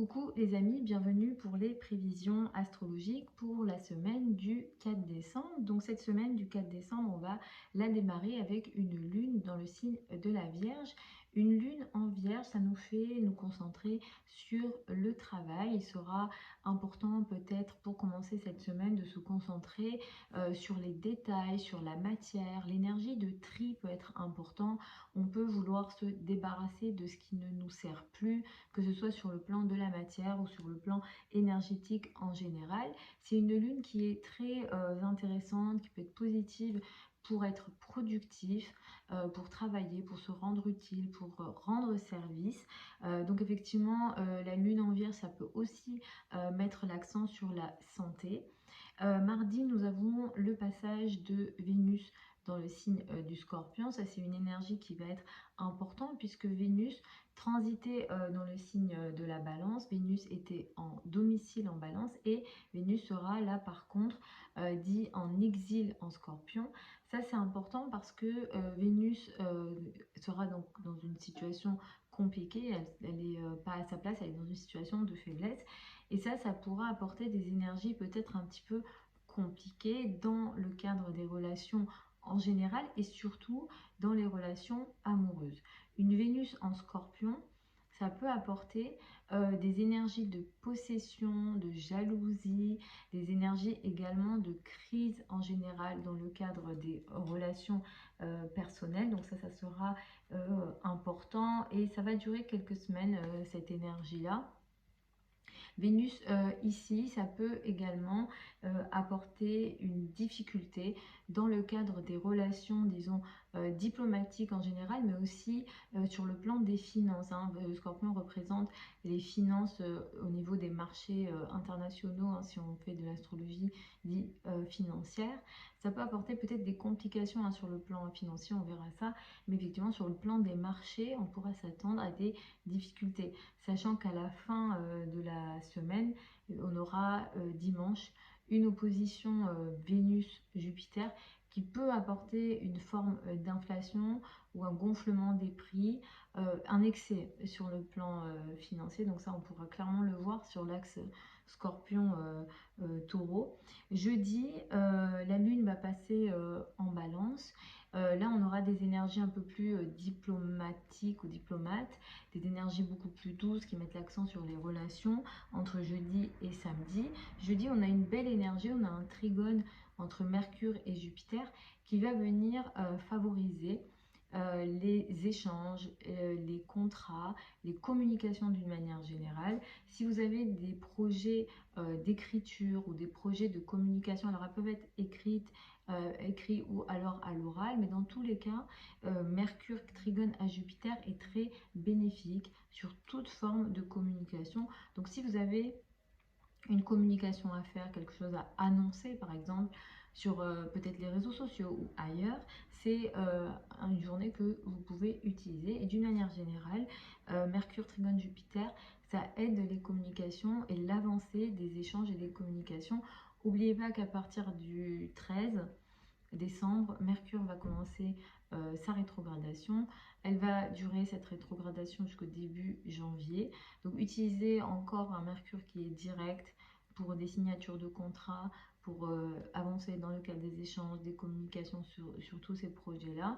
Coucou les amis, bienvenue pour les prévisions astrologiques pour la semaine du 4 décembre. Donc cette semaine du 4 décembre, on va la démarrer avec une lune dans le signe de la Vierge. Une lune en Vierge, ça nous fait nous concentrer sur le travail. Il sera important peut-être pour commencer cette semaine de se concentrer sur les détails, sur la matière. L'énergie de tri peut être important. On peut vouloir se débarrasser de ce qui ne nous sert plus, que ce soit sur le plan de la matière ou sur le plan énergétique en général. C'est une lune qui est très intéressante, qui peut être positive pour être productif, pour travailler, pour se rendre utile, pour rendre service. Donc effectivement, la lune en Vierge, ça peut aussi mettre l'accent sur la santé. Mardi, nous avons le passage de Vénus dans le signe du Scorpion. Ça, c'est une énergie qui va être importante puisque Vénus transitait dans le signe de la Balance. Vénus était en domicile en Balance et Vénus sera là par contre dit en exil en Scorpion. Ça, c'est important parce que Vénus sera donc dans une situation compliquée. Elle n'est pas à sa place, elle est dans une situation de faiblesse. Et ça pourra apporter des énergies peut-être un petit peu compliquées dans le cadre des relations en général et surtout dans les relations amoureuses. Une Vénus en Scorpion, ça peut apporter des énergies de possession, de jalousie, des énergies également de crise en général dans le cadre des relations personnelles. Donc ça sera important et ça va durer quelques semaines, cette énergie-là. Vénus ici, ça peut également apporter une difficulté dans le cadre des relations, disons, diplomatiques en général, mais aussi sur le plan des finances. Le Scorpion représente les finances au niveau des marchés internationaux, si on fait de l'astrologie dit financière. Ça peut apporter peut-être des complications sur le plan financier, on verra ça, mais effectivement sur le plan des marchés, on pourra s'attendre à des difficultés, sachant qu'à la fin de la semaine, on aura dimanche une opposition Vénus-Jupiter qui peut apporter une forme d'inflation ou un gonflement des prix, un excès sur le plan financier. Donc ça, on pourra clairement le voir sur l'axe Scorpion-Taureau. Jeudi, la Lune va passer en Balance. Là, on aura des énergies un peu plus diplomatiques ou diplomates, des énergies beaucoup plus douces qui mettent l'accent sur les relations entre jeudi et samedi. Jeudi, on a une belle énergie, on a un trigone entre Mercure et Jupiter qui va venir favoriser les échanges, les contrats, les communications d'une manière générale. Si vous avez des projets d'écriture ou des projets de communication, alors elles peuvent être écrits ou alors à l'oral, mais dans tous les cas, Mercure trigone à Jupiter est très bénéfique sur toute forme de communication. Donc si vous avez une communication à faire, quelque chose à annoncer par exemple sur peut-être les réseaux sociaux ou ailleurs, c'est une journée que vous pouvez utiliser. Et d'une manière générale, Mercure trigone Jupiter, ça aide les communications et l'avancée des échanges et des communications. N'oubliez pas qu'à partir du 13 décembre, Mercure va commencer sa rétrogradation. Elle va durer cette rétrogradation jusqu'au début janvier. Donc utilisez encore un Mercure qui est direct pour des signatures de contrats, pour avancer dans le cadre des échanges, des communications sur tous ces projets-là.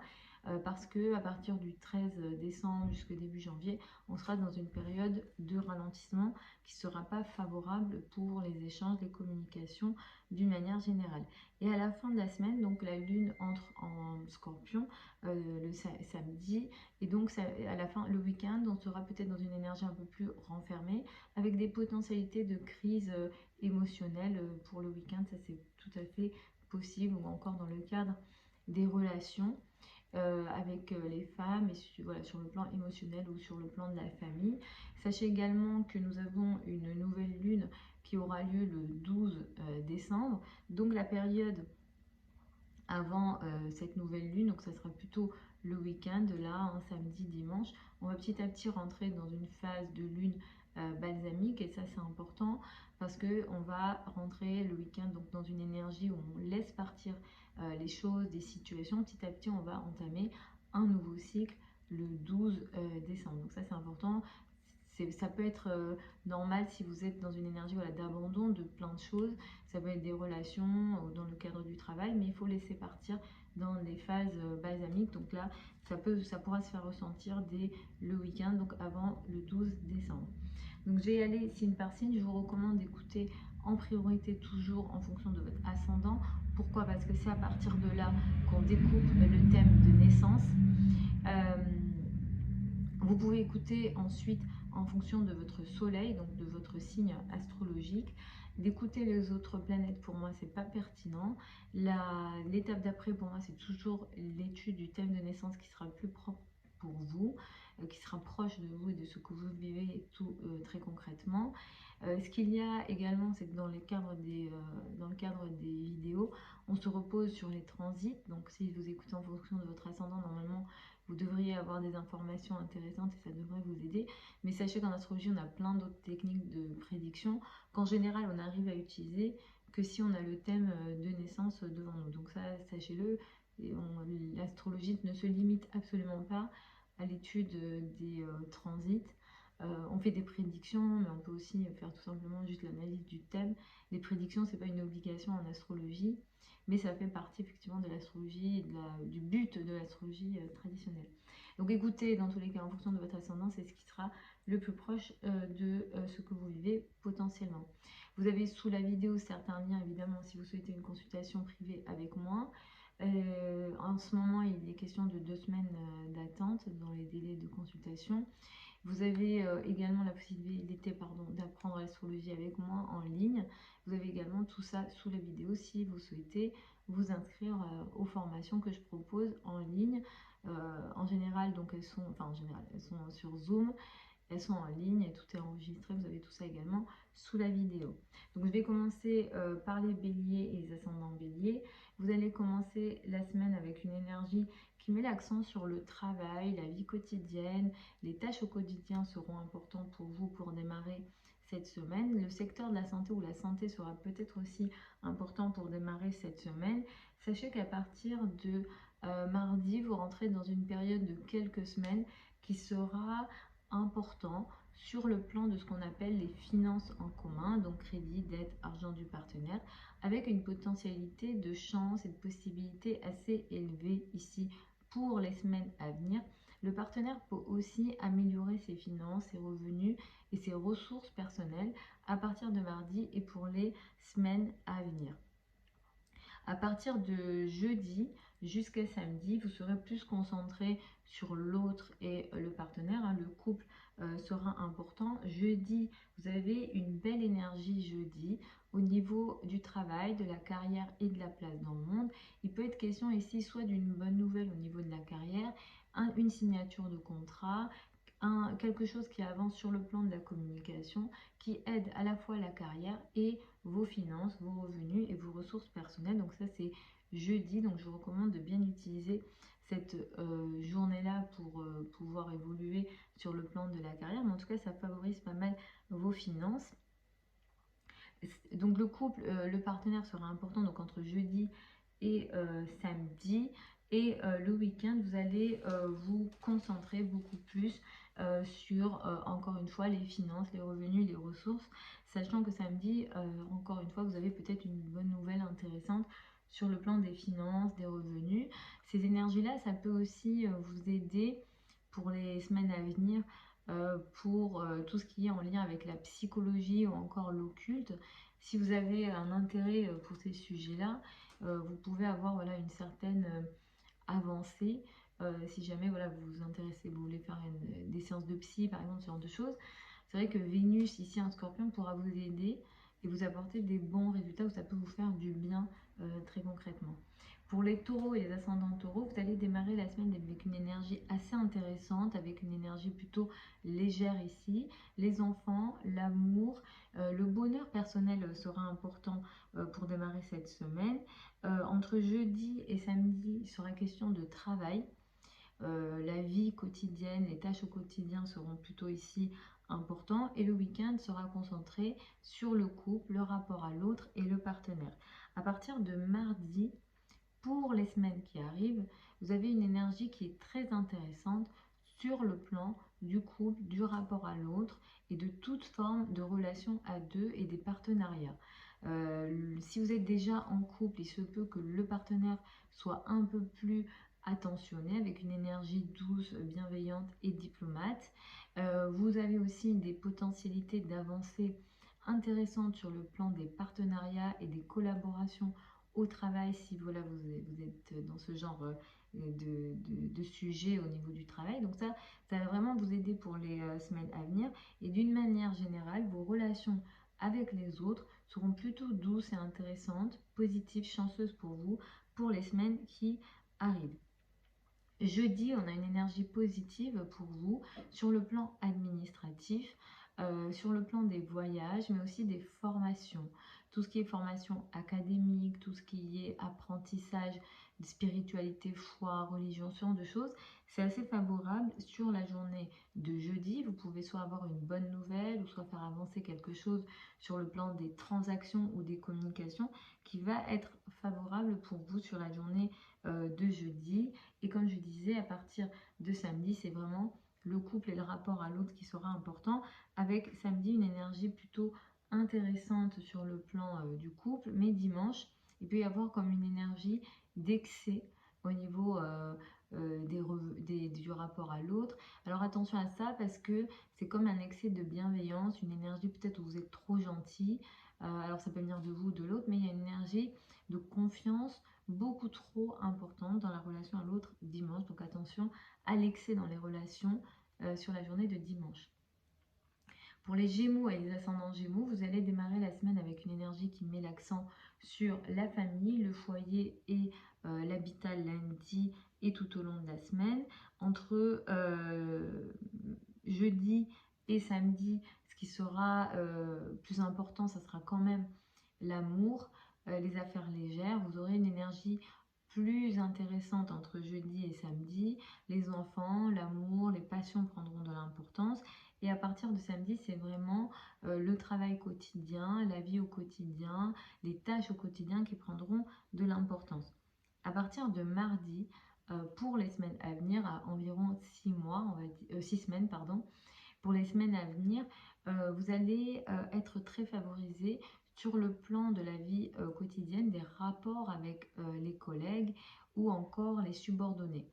Parce que à partir du 13 décembre jusqu'au début janvier, on sera dans une période de ralentissement qui ne sera pas favorable pour les échanges, les communications d'une manière générale. Et à la fin de la semaine, donc la Lune entre en Scorpion le samedi, et donc ça, à la fin, le week-end, on sera peut-être dans une énergie un peu plus renfermée, avec des potentialités de crise émotionnelle pour le week-end. Ça, c'est tout à fait possible, ou encore dans le cadre des relations avec les femmes, et voilà, sur le plan émotionnel ou sur le plan de la famille. Sachez également que nous avons une nouvelle lune qui aura lieu le 12 décembre, donc la période avant cette nouvelle lune, donc ça sera plutôt le week-end, là, samedi, dimanche. On va petit à petit rentrer dans une phase de lune balsamique, et ça c'est important parce que on va rentrer le week-end donc dans une énergie où on laisse partir les choses, des situations. Petit à petit, on va entamer un nouveau cycle le 12 décembre. Donc ça c'est important. ça peut être normal si vous êtes dans une énergie voilà, d'abandon de plein de choses. Ça peut être des relations dans le cadre du travail, mais il faut laisser partir dans les phases balsamiques. Donc là, ça pourra se faire ressentir dès le week-end, donc avant le 12 décembre. Donc je vais y aller signe par signe. Je vous recommande d'écouter en priorité toujours en fonction de votre ascendant. Pourquoi? Parce que c'est à partir de là qu'on découpe le thème de naissance. Vous pouvez écouter ensuite en fonction de votre soleil, donc de votre signe astrologique. D'écouter les autres planètes, pour moi, c'est pas pertinent. L'étape d'après, pour moi, c'est toujours l'étude du thème de naissance qui sera le plus propre pour vous, qui sera proche de vous et de ce que vous vivez tout très concrètement. Ce qu'il y a également, c'est que dans le cadre des vidéos, on se repose sur les transits. Donc si vous écoutez en fonction de votre ascendant, normalement, vous devriez avoir des informations intéressantes et ça devrait vous aider. Mais sachez qu'en astrologie, on a plein d'autres techniques de prédiction qu'en général, on arrive à utiliser que si on a le thème de naissance devant nous. Donc ça, sachez-le, l'astrologie ne se limite absolument pas à l'étude des transits. On fait des prédictions, mais on peut aussi faire tout simplement juste l'analyse du thème. Les prédictions, c'est pas une obligation en astrologie, mais ça fait partie effectivement de l'astrologie et du but de l'astrologie traditionnelle. Donc écoutez, dans tous les cas, en fonction de votre ascendant, c'est ce qui sera le plus proche de ce que vous vivez potentiellement. Vous avez sous la vidéo certains liens, évidemment, si vous souhaitez une consultation privée avec moi. En ce moment, il est question de 2 semaines d'attente dans les délais de consultation. Vous avez également la possibilité d'apprendre l'astrologie avec moi en ligne. Vous avez également tout ça sous la vidéo si vous souhaitez vous inscrire aux formations que je propose en ligne. En général, donc elles sont sur Zoom, elles sont en ligne et tout est enregistré. Vous avez tout ça également sous la vidéo. Donc je vais commencer par les béliers et les ascendants béliers. Vous allez commencer la semaine avec une énergie qui met l'accent sur le travail, la vie quotidienne. Les tâches au quotidien seront importantes pour vous pour démarrer cette semaine. Le secteur de la santé ou la santé sera peut-être aussi important pour démarrer cette semaine. Sachez qu'à partir de mardi, vous rentrez dans une période de quelques semaines qui sera important sur le plan de ce qu'on appelle les finances en commun, donc crédit, dette, argent du partenaire, avec une potentialité de chance et de possibilité assez élevée ici pour les semaines à venir. Le partenaire peut aussi améliorer ses finances, ses revenus et ses ressources personnelles à partir de mardi et pour les semaines à venir. À partir de jeudi jusqu'à samedi, vous serez plus concentré sur l'autre et le partenaire. Le couple sera important. Jeudi, vous avez une belle énergie jeudi au niveau du travail, de la carrière et de la place dans le monde. Il peut être question ici soit d'une bonne nouvelle au niveau de la carrière, une signature de contrat, quelque chose qui avance sur le plan de la communication, qui aide à la fois la carrière et vos finances, vos revenus et vos ressources personnelles. Donc ça c'est jeudi, donc je vous recommande de bien utiliser cette journée-là pour pouvoir évoluer sur le plan de la carrière. Mais en tout cas, ça favorise pas mal vos finances. Donc le couple, le partenaire sera important donc entre jeudi et samedi. Et le week-end, vous allez vous concentrer beaucoup plus sur, encore une fois, les finances, les revenus, les ressources, sachant que samedi, encore une fois, vous avez peut-être une bonne nouvelle intéressante sur le plan des finances, des revenus. Ces énergies-là, ça peut aussi vous aider pour les semaines à venir, pour tout ce qui est en lien avec la psychologie ou encore l'occulte. Si vous avez un intérêt pour ces sujets-là, vous pouvez avoir voilà, une certaine avancée. Si jamais voilà, vous vous intéressez, vous voulez faire des séances de psy, par exemple, ce genre de choses. C'est vrai que Vénus, ici en Scorpion, pourra vous aider et vous apporter des bons résultats où ça peut vous faire du bien très concrètement. Pour les taureaux et les ascendants taureaux, vous allez démarrer la semaine avec une énergie assez intéressante, avec une énergie plutôt légère ici. Les enfants, l'amour, le bonheur personnel sera important pour démarrer cette semaine. Entre jeudi et samedi, il sera question de travail. La vie quotidienne, les tâches au quotidien seront plutôt ici importants et le week-end sera concentré sur le couple, le rapport à l'autre et le partenaire. À partir de mardi, pour les semaines qui arrivent, vous avez une énergie qui est très intéressante sur le plan du couple, du rapport à l'autre et de toute forme de relation à deux et des partenariats. Si vous êtes déjà en couple, il se peut que le partenaire soit un peu plus attentionné, avec une énergie douce, bienveillante et diplomate. Vous avez aussi des potentialités d'avancée intéressantes sur le plan des partenariats et des collaborations au travail, si voilà, vous êtes dans ce genre de sujet au niveau du travail. Donc ça va vraiment vous aider pour les semaines à venir. Et d'une manière générale, vos relations avec les autres seront plutôt douces et intéressantes, positives, chanceuses pour vous pour les semaines qui arrivent. Jeudi, on a une énergie positive pour vous sur le plan administratif, sur le plan des voyages, mais aussi des formations. Tout ce qui est formation académique, tout ce qui est apprentissage, spiritualité, foi, religion, ce genre de choses, c'est assez favorable sur la journée de jeudi. Vous pouvez soit avoir une bonne nouvelle ou soit faire avancer quelque chose sur le plan des transactions ou des communications qui va être favorable pour vous sur la journée de jeudi. Et comme je disais, à partir de samedi, c'est vraiment le couple et le rapport à l'autre qui sera important. Avec samedi, une énergie plutôt intéressante sur le plan du couple. Mais dimanche, il peut y avoir comme une énergie d'excès au niveau du rapport à l'autre. Alors attention à ça parce que c'est comme un excès de bienveillance, une énergie peut-être où vous êtes trop gentil. Alors ça peut venir de vous ou de l'autre, mais il y a une énergie de confiance beaucoup trop importante dans la relation à l'autre dimanche. Donc attention à l'excès dans les relations sur la journée de dimanche. Pour les Gémeaux et les ascendants Gémeaux, vous allez démarrer la semaine avec une énergie qui met l'accent sur la famille, le foyer et l'habitat lundi et tout au long de la semaine. Entre jeudi et samedi, ce qui sera plus important, ça sera quand même l'amour, les affaires légères. Vous aurez une énergie plus intéressante entre jeudi et samedi. Les enfants, l'amour, les passions prendront de l'importance. Et à partir de samedi, c'est vraiment le travail quotidien, la vie au quotidien, les tâches au quotidien qui prendront de l'importance. À partir de mardi, pour les semaines à venir, à environ 6 semaines, pardon, pour les semaines à venir, vous allez être très favorisé sur le plan de la vie quotidienne, des rapports avec les collègues ou encore les subordonnés.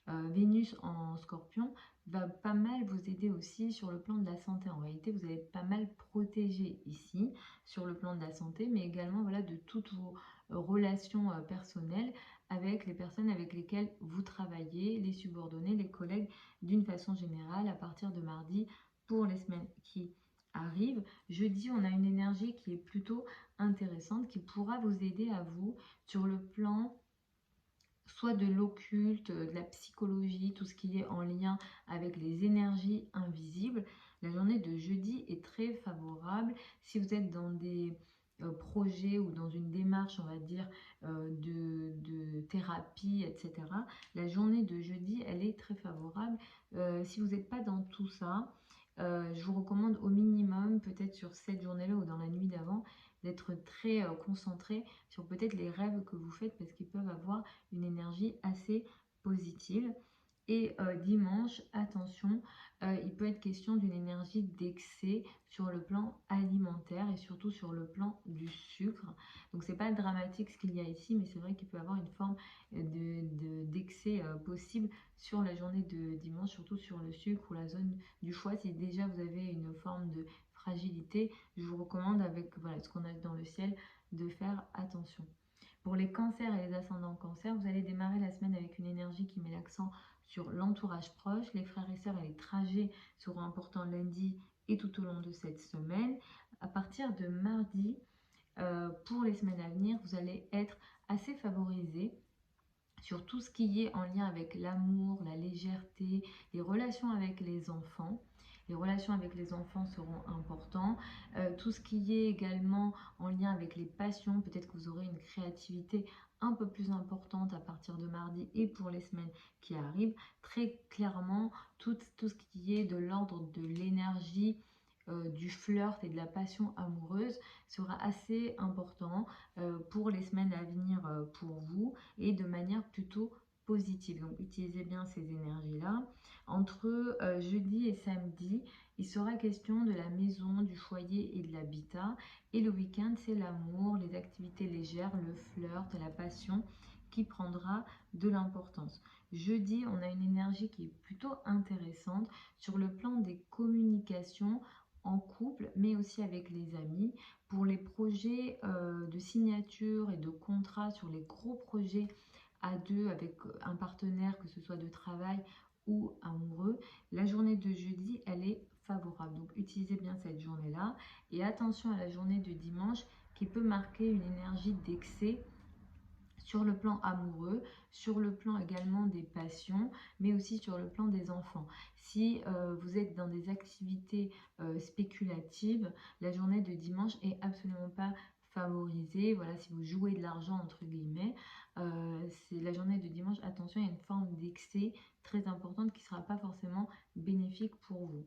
Vénus en Scorpion va pas mal vous aider aussi sur le plan de la santé. En réalité, vous allez être pas mal protégé ici sur le plan de la santé, mais également voilà, de toutes vos relations personnelles avec les personnes avec lesquelles vous travaillez, les subordonnés, les collègues, d'une façon générale, à partir de mardi pour les semaines qui arrivent. Jeudi, on a une énergie qui est plutôt intéressante, qui pourra vous aider à vous sur le plan soit de l'occulte, de la psychologie, tout ce qui est en lien avec les énergies invisibles. La journée de jeudi est très favorable si vous êtes dans des projets ou dans une démarche, on va dire, de thérapie, etc. La journée de jeudi, elle est très favorable. Si vous n'êtes pas dans tout ça, je vous recommande au minimum, peut-être sur cette journée-là ou dans la nuit d'avant, d'être très concentré sur peut-être les rêves que vous faites parce qu'ils peuvent avoir une énergie assez positive. Et dimanche, attention, il peut être question d'une énergie d'excès sur le plan alimentaire et surtout sur le plan du sucre. Donc c'est pas dramatique ce qu'il y a ici, mais c'est vrai qu'il peut y avoir une forme d'excès possible sur la journée de dimanche, surtout sur le sucre ou la zone du foie. Si déjà vous avez une forme de fragilité, je vous recommande avec voilà, ce qu'on a dans le ciel de faire attention. Pour les cancers et les ascendants cancers, vous allez démarrer la semaine avec une énergie qui met l'accent sur l'entourage proche. Les frères et sœurs et les trajets seront importants lundi et tout au long de cette semaine. À partir de mardi, pour les semaines à venir, vous allez être assez favorisé sur tout ce qui est en lien avec l'amour, la légèreté, les relations avec les enfants. Les relations avec les enfants seront importants. Tout ce qui est également en lien avec les passions, peut-être que vous aurez une créativité un peu plus importante à partir de mardi et pour les semaines qui arrivent. Très clairement, tout ce qui est de l'ordre de l'énergie, du flirt et de la passion amoureuse sera assez important pour les semaines à venir pour vous et de manière plutôt positive. Donc, utilisez bien ces énergies-là. Entre jeudi et samedi, il sera question de la maison, du foyer et de l'habitat. Et le week-end, c'est l'amour, les activités légères, le flirt, la passion qui prendra de l'importance. Jeudi, on a une énergie qui est plutôt intéressante sur le plan des communications en couple, mais aussi avec les amis. Pour les projets de signature et de contrat, sur les gros projets à deux avec un partenaire, que ce soit de travail ou amoureux, la journée de jeudi, elle est favorable. Donc, utilisez bien cette journée-là. Et attention à la journée de dimanche qui peut marquer une énergie d'excès sur le plan amoureux, sur le plan également des passions, mais aussi sur le plan des enfants. Si vous êtes dans des activités spéculatives, la journée de dimanche est absolument pas favorisée. Voilà, si vous jouez de l'argent entre guillemets, c'est la journée de dimanche. Attention, il y a une forme d'excès très importante qui ne sera pas forcément bénéfique pour vous.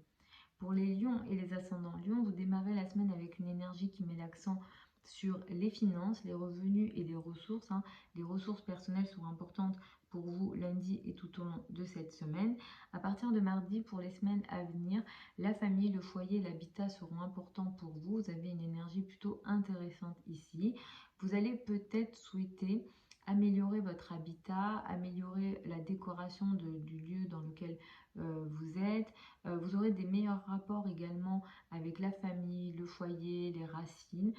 Pour les lions et les ascendants lions, vous démarrez la semaine avec une énergie qui met l'accent sur les finances, les revenus et les ressources. Les ressources personnelles sont importantes pour vous lundi et tout au long de cette semaine. À partir de mardi, pour les semaines à venir, la famille, le foyer, l'habitat seront importants pour vous. Vous avez une énergie plutôt intéressante ici. Vous allez peut-être souhaiter améliorer votre habitat, améliorer la décoration du lieu dans lequel vous êtes. Vous aurez des meilleurs rapports également avec la famille, le foyer, les racines.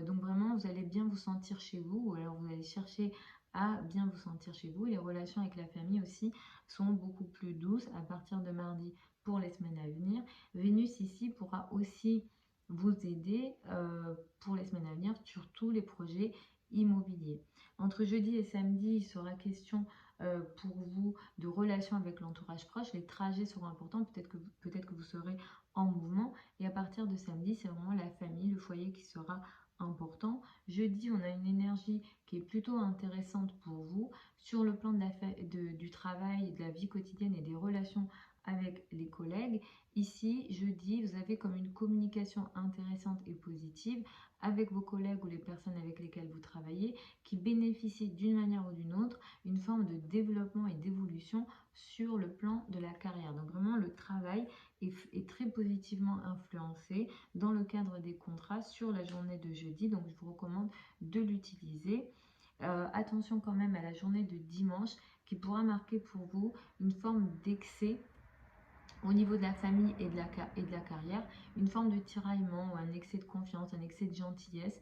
Donc vraiment, vous allez bien vous sentir chez vous, ou alors vous allez chercher à bien vous sentir chez vous. Et les relations avec la famille aussi sont beaucoup plus douces à partir de mardi pour les semaines à venir. Vénus ici pourra aussi vous aider pour les semaines à venir sur tous les projets immobiliers. Entre jeudi et samedi, il sera question pour vous de relations avec l'entourage proche. Les trajets seront importants, peut-être que vous serez en mouvement. Et à partir de samedi, c'est vraiment la famille, le foyer qui sera important. Jeudi, on a une énergie qui est plutôt intéressante pour vous sur le plan du travail, de la vie quotidienne et des relations avec les collègues. Ici, jeudi, vous avez comme une communication intéressante et positive avec vos collègues ou les personnes avec lesquelles vous travaillez qui bénéficient d'une manière ou d'une autre une forme de développement et d'évolution sur le plan de la carrière. Donc vraiment, le travail est très positivement influencé dans le cadre des contrats sur la journée de jeudi. Donc je vous recommande de l'utiliser. Attention quand même à la journée de dimanche qui pourra marquer pour vous une forme d'excès au niveau de la famille et de la carrière, une forme de tiraillement ou un excès de confiance, un excès de gentillesse.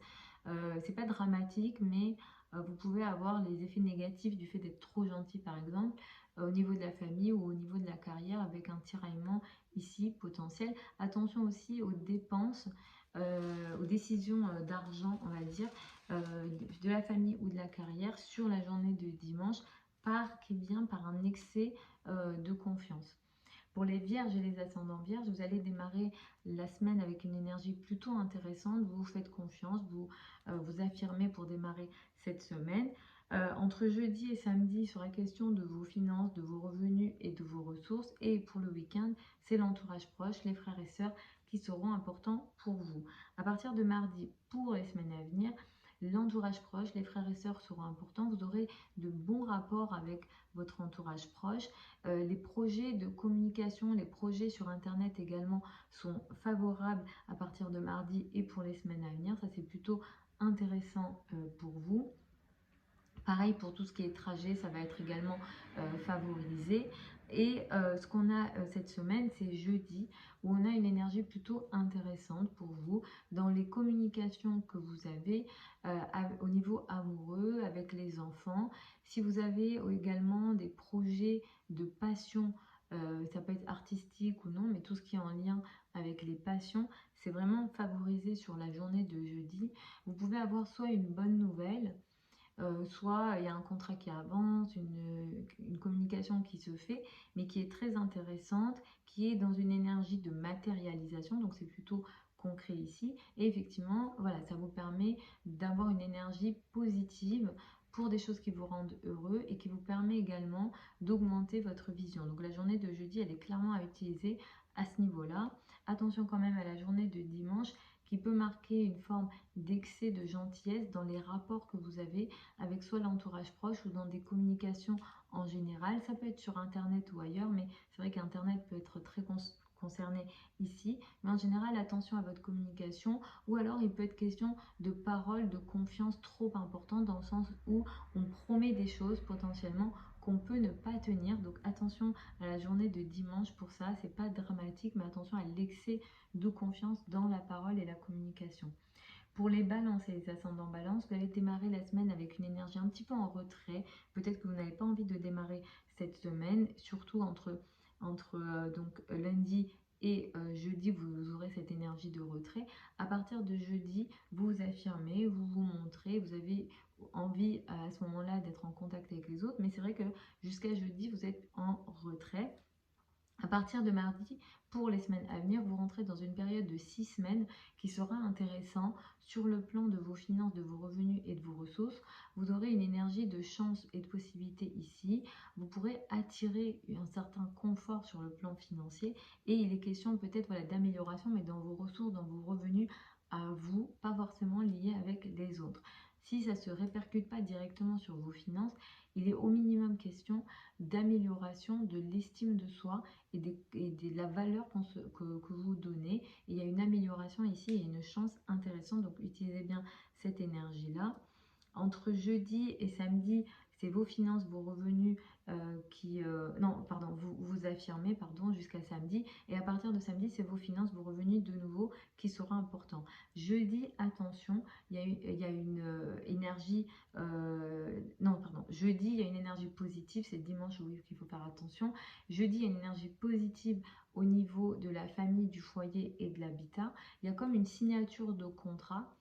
C'est pas dramatique, mais vous pouvez avoir les effets négatifs du fait d'être trop gentil, par exemple, au niveau de la famille ou au niveau de la carrière, avec un tiraillement ici potentiel. Attention aussi aux dépenses, aux décisions d'argent, on va dire, de la famille ou de la carrière sur la journée de dimanche, qui vient par un excès de confiance. Pour les vierges et les ascendants vierges, vous allez démarrer la semaine avec une énergie plutôt intéressante. Vous vous faites confiance, vous vous affirmez pour démarrer cette semaine. Entre jeudi et samedi, il sera question de vos finances, de vos revenus et de vos ressources. Et pour le week-end, c'est l'entourage proche, les frères et sœurs qui seront importants pour vous. À partir de mardi, pour les semaines à venir, l'entourage proche, les frères et sœurs seront importants. Vous aurez de bons rapports avec votre entourage proche. Les projets de communication, les projets sur Internet également sont favorables à partir de mardi et pour les semaines à venir. Ça, c'est plutôt intéressant pour vous. Pareil pour tout ce qui est trajet, ça va être également favorisé. Et ce qu'on a cette semaine, c'est jeudi, où on a une énergie plutôt intéressante pour vous dans les communications que vous avez au niveau amoureux, avec les enfants. Si vous avez également des projets de passion, ça peut être artistique ou non, mais tout ce qui est en lien avec les passions, c'est vraiment favorisé sur la journée de jeudi. Vous pouvez avoir soit une bonne nouvelle, soit il y a un contrat qui avance, une communication qui se fait, mais qui est très intéressante, qui est dans une énergie de matérialisation, donc c'est plutôt concret ici. Et effectivement, voilà, ça vous permet d'avoir une énergie positive pour des choses qui vous rendent heureux et qui vous permet également d'augmenter votre vision. Donc la journée de jeudi, elle est clairement à utiliser à ce niveau-là. Attention quand même à la journée de dimanche qui peut marquer une forme d'excès de gentillesse dans les rapports que vous avez avec soit l'entourage proche ou dans des communications en général. Ça peut être sur Internet ou ailleurs, mais c'est vrai qu'Internet peut être très concerné ici. Mais en général, attention à votre communication, ou alors il peut être question de paroles de confiance trop importantes dans le sens où on promet des choses potentiellement qu'on peut ne pas tenir. Donc attention à la journée de dimanche pour ça, c'est pas dramatique, mais attention à l'excès de confiance dans la parole et la communication. Pour les balances et les ascendants balance, vous allez démarrer la semaine avec une énergie un petit peu en retrait. Peut-être que vous n'avez pas envie de démarrer cette semaine, surtout entre lundi et jeudi, vous aurez cette énergie de retrait. À partir de jeudi, vous vous affirmez, vous vous montrez, vous avez envie à ce moment-là d'être en contact avec les autres, mais c'est vrai que jusqu'à jeudi, vous êtes en retrait. À partir de mardi, pour les semaines à venir, vous rentrez dans une période de 6 semaines qui sera intéressant sur le plan de vos finances, de vos revenus et de vos ressources. Vous aurez une énergie de chance et de possibilité ici. Vous pourrez attirer un certain confort sur le plan financier et il est question peut-être voilà, d'amélioration, mais dans vos ressources, dans vos revenus à vous, pas forcément liés avec les autres. Si ça ne se répercute pas directement sur vos finances, il est au minimum question d'amélioration de l'estime de soi et de la valeur que vous donnez. Et il y a une amélioration ici, il y a une chance intéressante, donc utilisez bien cette énergie-là. Entre jeudi et samedi, c'est vos finances, vos revenus vous vous affirmez, jusqu'à samedi. Et à partir de samedi, c'est vos finances, vos revenus de nouveau qui seront importants. Jeudi, attention, il y a une énergie... jeudi, il y a une énergie positive. C'est dimanche, oui, qu'il faut faire attention. Jeudi, il y a une énergie positive au niveau de la famille, du foyer et de l'habitat. Il y a comme une signature de contrat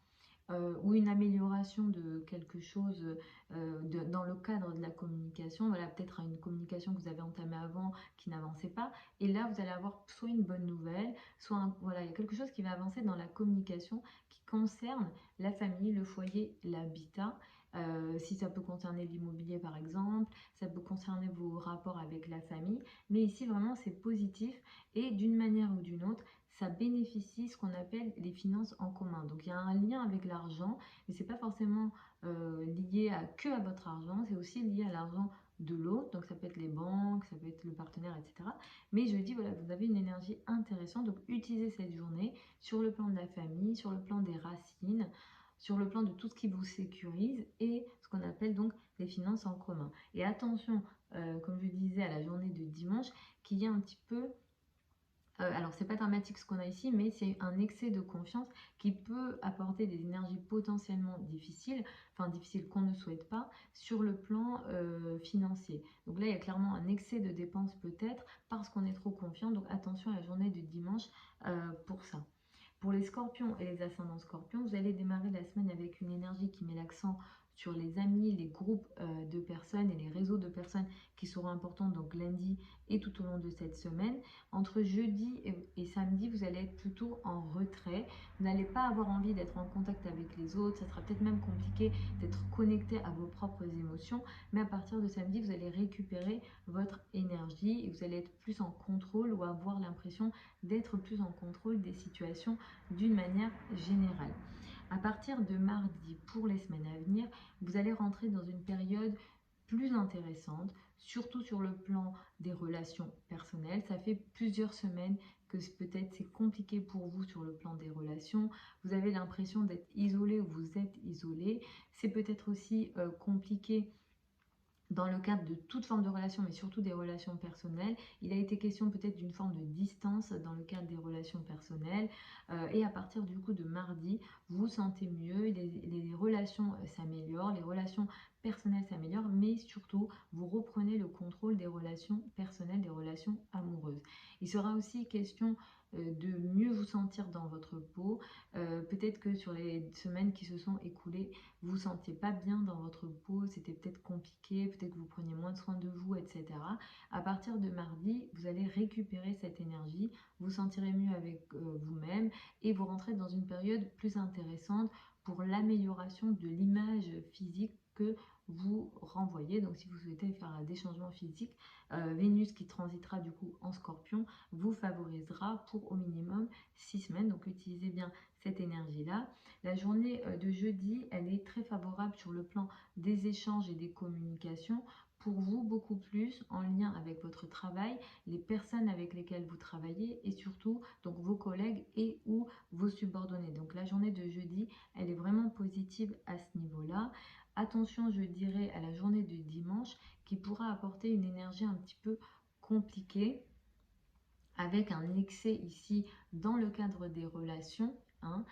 ou une amélioration de quelque chose dans le cadre de la communication. Voilà, peut-être une communication que vous avez entamée avant qui n'avançait pas. Et là, vous allez avoir soit une bonne nouvelle, voilà, il y a quelque chose qui va avancer dans la communication qui concerne la famille, le foyer, l'habitat. Si ça peut concerner l'immobilier par exemple, ça peut concerner vos rapports avec la famille. Mais ici, vraiment, c'est positif et d'une manière ou d'une autre, ça bénéficie ce qu'on appelle les finances en commun. Donc il y a un lien avec l'argent, mais c'est pas forcément lié que à votre argent, c'est aussi lié à l'argent de l'autre. Donc ça peut être les banques, ça peut être le partenaire, etc. Mais je dis, voilà, vous avez une énergie intéressante, donc utilisez cette journée sur le plan de la famille, sur le plan des racines, sur le plan de tout ce qui vous sécurise et ce qu'on appelle donc les finances en commun. Et attention, comme je disais, à la journée de dimanche, qu'il y a un petit peu alors, c'est pas dramatique ce qu'on a ici, mais c'est un excès de confiance qui peut apporter des énergies potentiellement difficiles, enfin difficiles qu'on ne souhaite pas, sur le plan financier. Donc là, il y a clairement un excès de dépenses peut-être parce qu'on est trop confiant. Donc attention à la journée de dimanche pour ça. Pour les scorpions et les ascendants scorpions, vous allez démarrer la semaine avec une énergie qui met l'accent sur les amis, les groupes de personnes et les réseaux de personnes qui seront importants donc lundi et tout au long de cette semaine. Entre jeudi et samedi, vous allez être plutôt en retrait. Vous n'allez pas avoir envie d'être en contact avec les autres. Ça sera peut-être même compliqué d'être connecté à vos propres émotions. Mais à partir de samedi, vous allez récupérer votre énergie et vous allez être plus en contrôle ou avoir l'impression d'être plus en contrôle des situations d'une manière générale. À partir de mardi, pour les semaines à venir, vous allez rentrer dans une période plus intéressante, surtout sur le plan des relations personnelles. Ça fait plusieurs semaines que peut-être c'est compliqué pour vous sur le plan des relations. Vous avez l'impression d'être isolé ou vous êtes isolé. C'est peut-être aussi compliqué dans le cadre de toute forme de relation, mais surtout des relations personnelles. Il a été question peut-être d'une forme de distance dans le cadre des relations personnelles. Et à partir du coup de mardi, vous vous sentez mieux, les relations s'améliorent, les relations personnelles s'améliorent, mais surtout, vous reprenez le contrôle des relations personnelles, des relations amoureuses. Il sera aussi question de mieux vous sentir dans votre peau. Peut-être que sur les semaines qui se sont écoulées, vous vous sentiez pas bien dans votre peau, c'était peut-être compliqué, peut-être que vous preniez moins de soin de vous, etc. À partir de mardi, vous allez récupérer cette énergie, vous sentirez mieux avec vous-même et vous rentrez dans une période plus intéressante pour l'amélioration de l'image physique que vous renvoyez. Donc si vous souhaitez faire des changements physiques, Vénus qui transitera du coup en Scorpion vous favorisera pour au minimum 6 semaines. Donc utilisez bien cette énergie-là. La journée de jeudi, elle est très favorable sur le plan des échanges et des communications. Pour vous, beaucoup plus en lien avec votre travail, les personnes avec lesquelles vous travaillez et surtout donc vos collègues et ou vos subordonnés. Donc la journée de jeudi, elle est vraiment positive à ce niveau-là. Attention, je dirais, à la journée de dimanche qui pourra apporter une énergie un petit peu compliquée avec un excès ici dans le cadre des relations. Hein,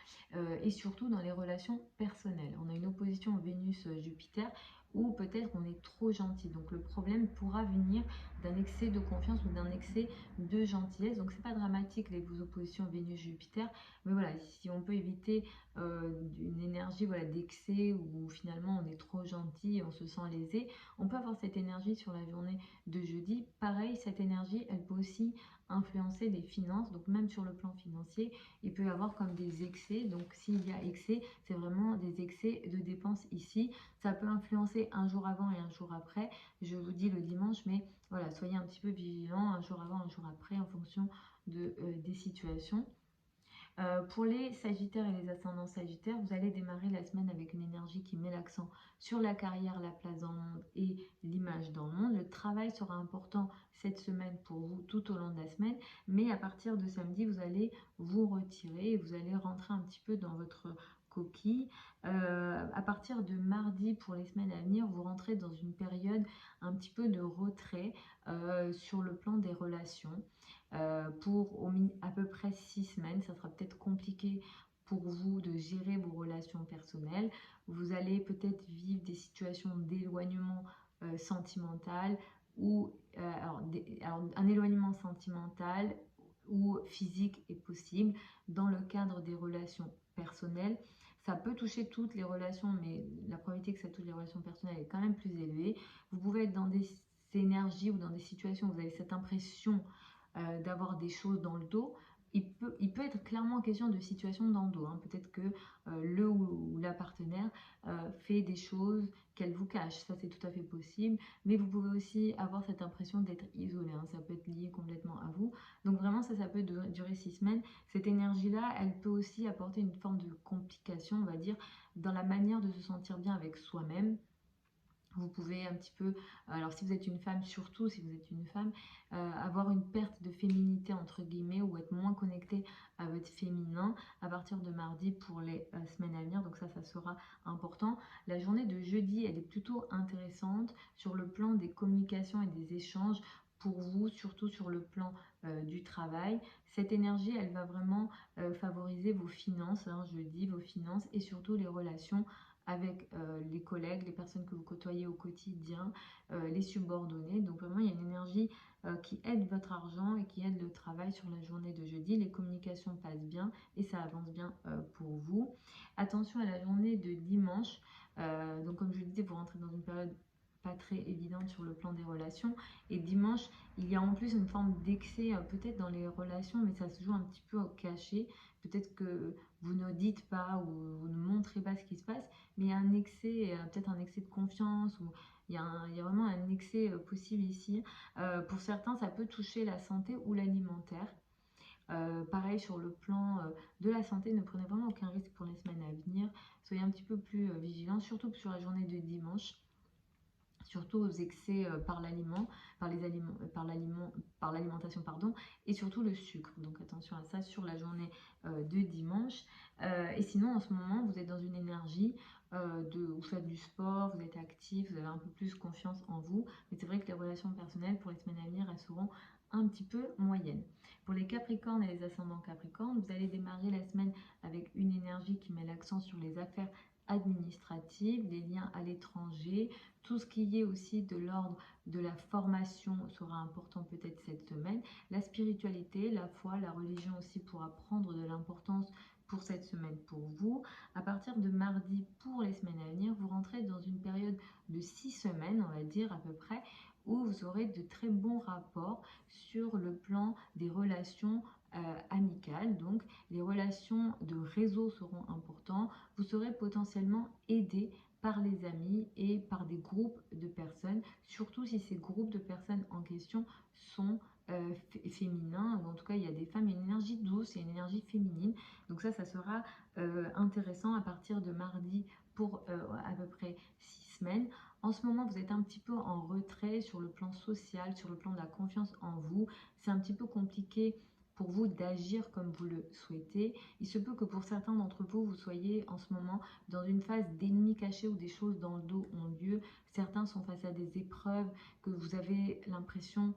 et surtout dans les relations personnelles. On a une opposition Vénus-Jupiter où peut-être on est trop gentil. Donc le problème pourra venir d'un excès de confiance ou d'un excès de gentillesse. Donc c'est pas dramatique les oppositions Vénus-Jupiter, mais voilà, si on peut éviter une énergie voilà, d'excès où finalement on est trop gentil et on se sent lésé, on peut avoir cette énergie sur la journée de jeudi. Pareil, cette énergie, elle peut aussi influencer les finances, donc même sur le plan financier, il peut y avoir comme des excès. Donc s'il y a excès, c'est vraiment des excès de dépenses ici. Ça peut influencer un jour avant et un jour après. Je vous dis le dimanche, mais voilà, soyez un petit peu vigilants un jour avant, un jour après, en fonction des situations. Pour les Sagittaires et les ascendants Sagittaires, vous allez démarrer la semaine avec une énergie qui met l'accent sur la carrière, la place dans le monde et l'image dans le monde. Le travail sera important cette semaine pour vous tout au long de la semaine, mais à partir de samedi, vous allez vous retirer et vous allez rentrer un petit peu dans votre coquille. À partir de mardi, pour les semaines à venir, vous rentrez dans une période un petit peu de retrait sur le plan des relations. Pour à peu près 6 semaines. Ça sera peut-être compliqué pour vous de gérer vos relations personnelles. Vous allez peut-être vivre des situations d'éloignement sentimental ou alors, un éloignement sentimental ou physique est possible dans le cadre des relations personnelles. Ça peut toucher toutes les relations, mais la probabilité que ça touche les relations personnelles est quand même plus élevée. Vous pouvez être dans des énergies ou dans des situations où vous avez cette impression d'avoir des choses dans le dos. Il peut être clairement question de situation dans le dos. Hein. Peut-être que le ou la partenaire fait des choses qu'elle vous cache. Ça, c'est tout à fait possible. Mais vous pouvez aussi avoir cette impression d'être isolé. Hein. Ça peut être lié complètement à vous. Donc vraiment, ça peut durer 6 semaines. Cette énergie-là, elle peut aussi apporter une forme de complication, on va dire, dans la manière de se sentir bien avec soi-même. Vous pouvez un petit peu, alors si vous êtes une femme, surtout si vous êtes une femme, avoir une perte de féminité entre guillemets ou être moins connecté à votre féminin à partir de mardi pour les semaines à venir. Donc ça sera important. La journée de jeudi, elle est plutôt intéressante sur le plan des communications et des échanges pour vous, surtout sur le plan du travail. Cette énergie, elle va vraiment favoriser vos finances, hein, jeudi, vos finances et surtout les relations avec les collègues, les personnes que vous côtoyez au quotidien, les subordonnés. Donc vraiment, il y a une énergie qui aide votre argent et qui aide le travail sur la journée de jeudi. Les communications passent bien et ça avance bien pour vous. Attention à la journée de dimanche. Donc comme je le disais, vous rentrez dans une période pas très évidente sur le plan des relations. Et dimanche, il y a en plus une forme d'excès peut-être dans les relations, mais ça se joue un petit peu au cachet. Peut-être que vous ne dites pas ou vous ne montrez pas ce qui se passe, mais il y a un excès, peut-être un excès de confiance ou il y a vraiment un excès possible ici. Pour certains, ça peut toucher la santé ou l'alimentaire. Pareil sur le plan de la santé, ne prenez vraiment aucun risque pour les semaines à venir. Soyez un petit peu plus vigilants, surtout sur la journée de dimanche. Surtout aux excès par l'aliment, par l'alimentation, pardon, et surtout le sucre. Donc attention à ça sur la journée de dimanche. Et sinon, en ce moment, vous êtes dans une énergie vous faites du sport, vous êtes actif, vous avez un peu plus confiance en vous. Mais c'est vrai que les relations personnelles pour les semaines à venir, elles seront un petit peu moyennes. Pour les Capricornes et les ascendants Capricornes, vous allez démarrer la semaine avec une énergie qui met l'accent sur les affaires administratives, les liens à l'étranger, tout ce qui est aussi de l'ordre de la formation sera important peut-être cette semaine. La spiritualité, la foi, la religion aussi pourra prendre de l'importance pour cette semaine pour vous. À partir de mardi, pour les semaines à venir, vous rentrez dans une période de 6 semaines, on va dire à peu près, où vous aurez de très bons rapports sur le plan des relations amicales. Donc les relations de réseau seront importantes. Vous serez potentiellement aidé par les amis et par des groupes de personnes, surtout si ces groupes de personnes en question sont féminin, ou en tout cas il y a des femmes, il y a une énergie douce et une énergie féminine. Donc ça sera intéressant à partir de mardi pour à peu près 6 semaines. En ce moment, vous êtes un petit peu en retrait sur le plan social, sur le plan de la confiance en vous. C'est un petit peu compliqué pour vous d'agir comme vous le souhaitez. Il se peut que pour certains d'entre vous, vous soyez en ce moment dans une phase d'ennemi caché où des choses dans le dos ont lieu. Certains sont face à des épreuves que vous avez l'impression,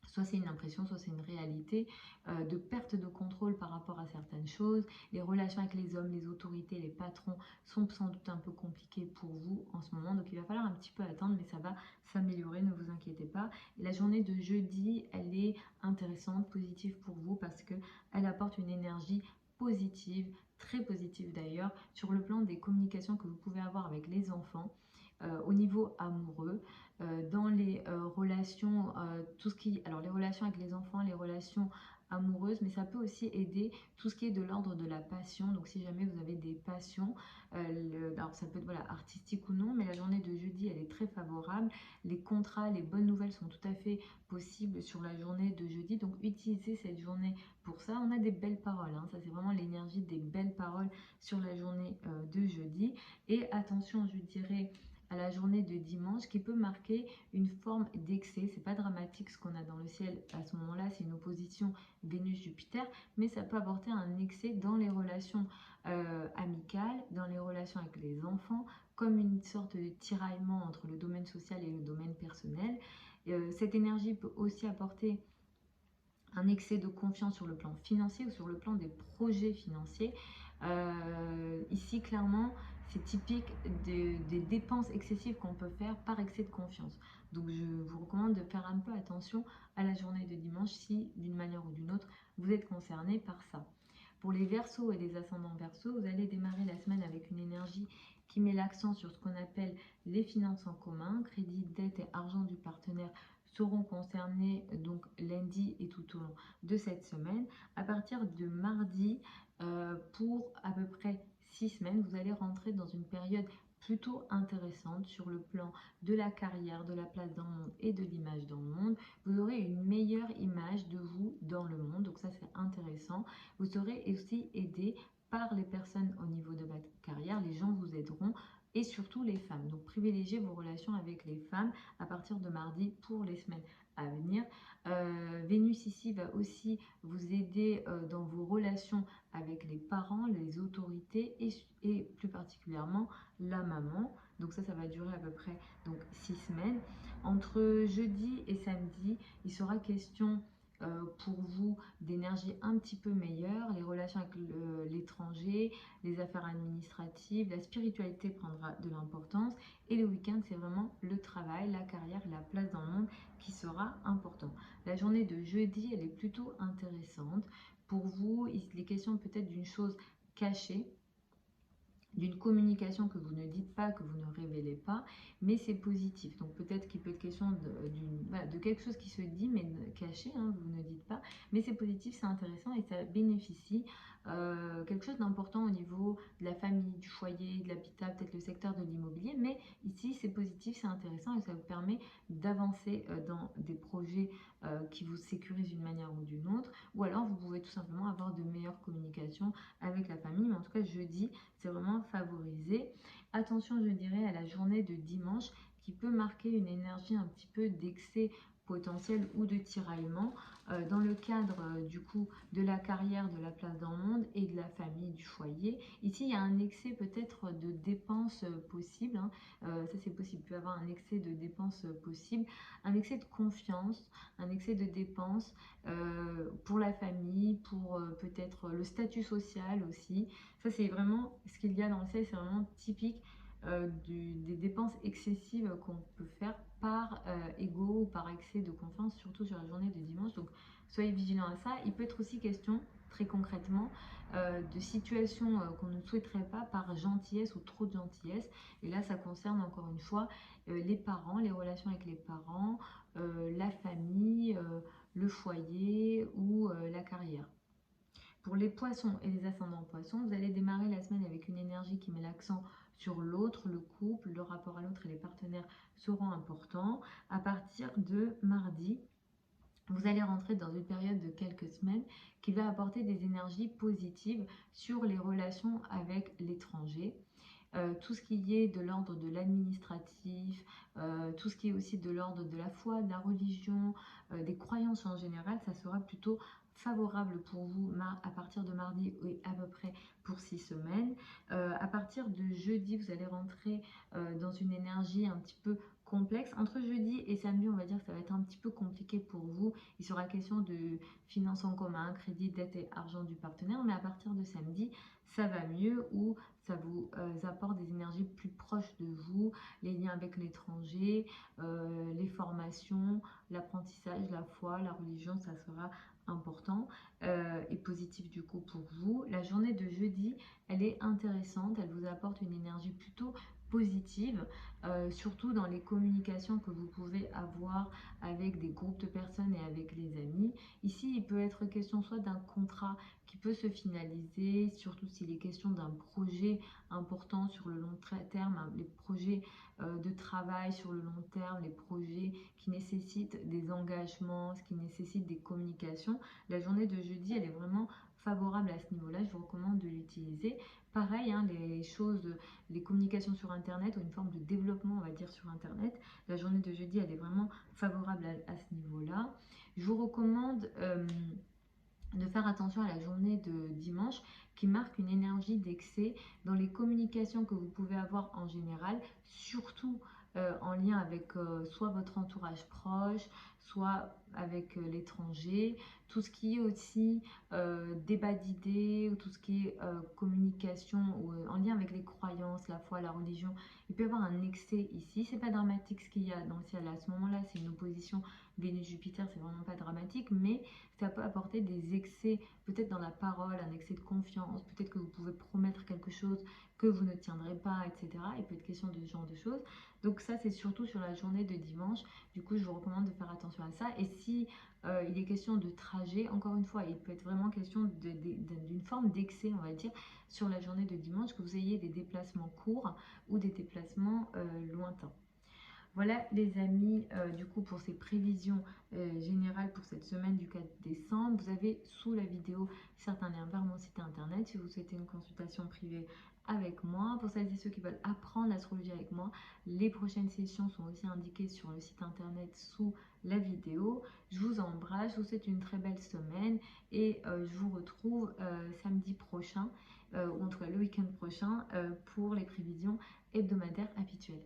soit c'est une impression, soit c'est une réalité, de perte de contrôle par rapport à certaines choses. Les relations avec les hommes, les autorités, les patrons sont sans doute un peu compliquées pour vous en ce moment. Donc il va falloir un petit peu attendre, mais ça va s'améliorer, ne vous inquiétez pas. Et la journée de jeudi, elle est intéressante, positive pour vous parce qu'elle apporte une énergie positive, très positive d'ailleurs, sur le plan des communications que vous pouvez avoir avec les enfants. Au niveau amoureux, dans les relations, tout ce qui, alors les relations avec les enfants, les relations amoureuses, mais ça peut aussi aider tout ce qui est de l'ordre de la passion. Donc si jamais vous avez des passions, alors ça peut être voilà, artistique ou non, mais la journée de jeudi elle est très favorable. Les contrats, les bonnes nouvelles sont tout à fait possibles sur la journée de jeudi, donc utilisez cette journée pour ça. On a des belles paroles, hein. Ça c'est vraiment l'énergie des belles paroles sur la journée de jeudi. Et attention, je dirais à la journée de dimanche qui peut marquer une forme d'excès. C'est pas dramatique ce qu'on a dans le ciel à ce moment-là, c'est une opposition Vénus-Jupiter, mais ça peut apporter un excès dans les relations amicales, dans les relations avec les enfants, comme une sorte de tiraillement entre le domaine social et le domaine personnel. Cette énergie peut aussi apporter un excès de confiance sur le plan financier ou sur le plan des projets financiers. Ici, clairement, c'est typique des dépenses excessives qu'on peut faire par excès de confiance. Donc, je vous recommande de faire un peu attention à la journée de dimanche si, d'une manière ou d'une autre, vous êtes concerné par ça. Pour les Verseaux et les ascendants Verseaux, vous allez démarrer la semaine avec une énergie qui met l'accent sur ce qu'on appelle les finances en commun, crédit, dette et argent du partenaire seront concernés donc lundi et tout au long de cette semaine. À partir de mardi, pour à peu près 6 semaines, vous allez rentrer dans une période plutôt intéressante sur le plan de la carrière, de la place dans le monde et de l'image dans le monde. Vous aurez une meilleure image de vous dans le monde, donc ça c'est intéressant. Vous serez aussi aidé par les personnes au niveau de votre carrière, les gens vous aideront et surtout les femmes. Donc privilégiez vos relations avec les femmes à partir de mardi pour les semaines à venir. Vénus ici va aussi vous aider dans vos relations avec les parents, les autorités et plus particulièrement la maman. Donc ça va durer à peu près donc 6 semaines. Entre jeudi et samedi, il sera question pour vous d'énergie un petit peu meilleure, les relations avec l'étranger, les affaires administratives, la spiritualité prendra de l'importance et le week-end c'est vraiment le travail, la carrière, la place dans le monde qui sera important. La journée de jeudi elle est plutôt intéressante. Pour vous, il est question peut-être d'une chose cachée, d'une communication que vous ne dites pas, que vous ne révélez pas, mais c'est positif. Donc peut-être qu'il peut être question de quelque chose qui se dit mais caché, hein, vous ne dites pas, mais c'est positif, c'est intéressant et ça bénéficie quelque chose d'important au niveau de la famille, du foyer, de l'habitat, peut-être le secteur de l'immobilier, mais ici c'est positif, c'est intéressant et ça vous permet d'avancer dans des projets qui vous sécurisent d'une manière ou d'une autre, ou alors vous pouvez tout simplement avoir de meilleures communications avec la famille, mais en tout cas jeudi c'est vraiment favorisé. Attention, je dirais, à la journée de dimanche qui peut marquer une énergie un petit peu d'excès potentiel ou de tiraillement dans le cadre du coup de la carrière, de la place dans le monde et de la famille, du foyer. Ici, il y a un excès peut-être de dépenses possibles, hein. Ça c'est possible, il peut y avoir un excès de dépenses possible, un excès de confiance, un excès de dépenses pour la famille, pour peut-être le statut social aussi. Ça, c'est vraiment ce qu'il y a dans le ciel, c'est vraiment typique des dépenses excessives qu'on peut faire par ego ou par excès de confiance, surtout sur la journée de dimanche. Donc, soyez vigilants à ça. Il peut être aussi question, très concrètement, de situations qu'on ne souhaiterait pas par gentillesse ou trop de gentillesse. Et là, ça concerne encore une fois les parents, les relations avec les parents, la famille, le foyer ou la carrière. Pour les poissons et les ascendants poissons, vous allez démarrer la semaine avec une énergie qui met l'accent sur l'autre, le couple, le rapport à l'autre et les partenaires seront importants. À partir de mardi, Vous allez rentrer dans une période de quelques semaines qui va apporter des énergies positives sur les relations avec l'étranger. Tout ce qui est de l'ordre de l'administratif, tout ce qui est aussi de l'ordre de la foi, de la religion, des croyances en général, ça sera plutôt favorable pour vous à partir de mardi et à peu près pour 6 semaines. À partir de jeudi, vous allez rentrer dans une énergie un petit peu complexe. Entre jeudi et samedi, on va dire que ça va être un petit peu compliqué pour vous. Il sera question de finances en commun, crédit, dette et argent du partenaire. Mais à partir de samedi, ça va mieux ou ça vous apporte des énergies plus proches de vous, les liens avec l'étranger, les formations, l'apprentissage, la foi, la religion, ça sera important et positif du coup pour vous. La journée de jeudi, elle est intéressante, elle vous apporte une énergie plutôt positive, surtout dans les communications que vous pouvez avoir avec des groupes de personnes et avec les amis. Ici, il peut être question soit d'un contrat qui peut se finaliser, surtout s'il est question d'un projet important sur le long terme, hein, les projets de travail sur le long terme, les projets qui nécessitent des engagements, ce qui nécessite des communications. La journée de jeudi, elle est vraiment favorable à ce niveau-là, je vous recommande de l'utiliser. Pareil, hein, les communications sur Internet ou une forme de développement, on va dire, sur Internet. La journée de jeudi, elle est vraiment favorable à ce niveau-là. Je vous recommande de faire attention à la journée de dimanche qui marque une énergie d'excès dans les communications que vous pouvez avoir en général, surtout en lien avec soit votre entourage proche, soit avec l'étranger, tout ce qui est aussi débat d'idées, ou tout ce qui est communication ou, en lien avec les croyances, la foi, la religion. Il peut y avoir un excès ici, c'est pas dramatique ce qu'il y a dans le ciel à ce moment-là, c'est une opposition Vénus-Jupiter, c'est vraiment pas dramatique, mais ça peut apporter des excès, peut-être dans la parole, un excès de confiance, peut-être que vous pouvez promettre quelque chose que vous ne tiendrez pas, etc. Il peut être question de ce genre de choses. Donc ça, c'est surtout sur la journée de dimanche. Du coup, je vous recommande de faire attention à ça. Et si il est question de trajet, encore une fois, il peut être vraiment question d'une forme d'excès, on va dire, sur la journée de dimanche, que vous ayez des déplacements courts ou des déplacements lointains. Voilà les amis, du coup pour ces prévisions générales pour cette semaine du 4 décembre, vous avez sous la vidéo certains liens vers mon site internet si vous souhaitez une consultation privée avec moi. Pour celles et ceux qui veulent apprendre l'astrologie avec moi, les prochaines sessions sont aussi indiquées sur le site internet sous la vidéo. Je vous embrasse, je vous souhaite une très belle semaine et je vous retrouve samedi prochain, ou en tout cas le week-end prochain, pour les prévisions hebdomadaires habituelles.